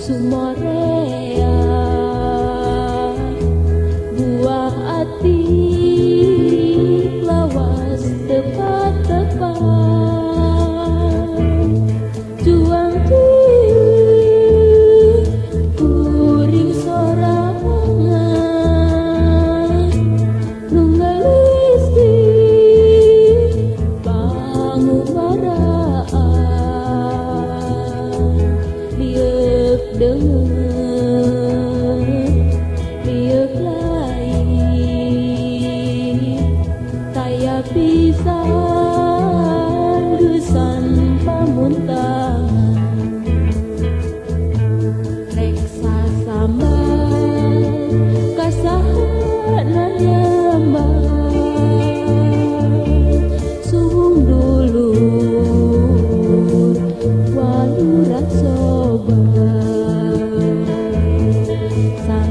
Sumorea buah hati lawas tepat-tepat juang kuring sorangan nunggalis di pangubaraan liep deung pisan gesan pamuntangan reksa sambat kasahana nyambat suhung dulu walurat sobat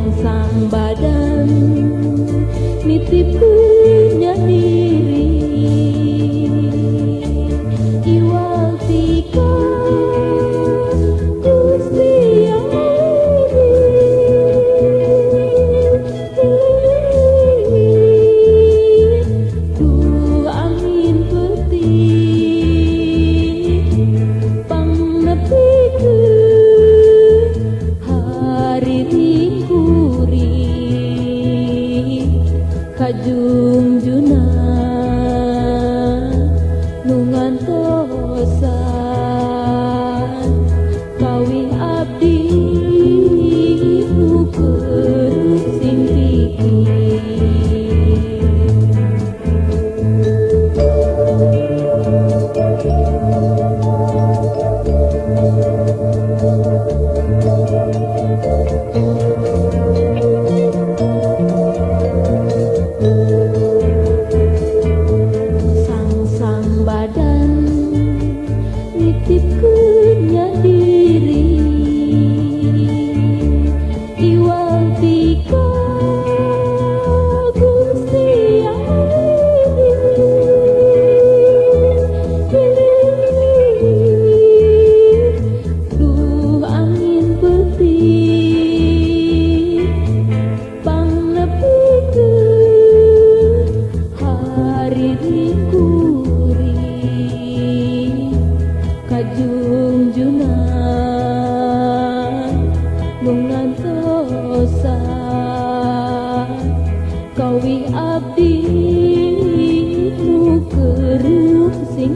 sang badan nitip punya diri kajung juna nungantosan kawi abdi nu keurus sing nitipkeunnya diri iwal tika Gusti duh angin putih pangnepikeun hari kajung juna nungantosan kawi abdi nu keurus sing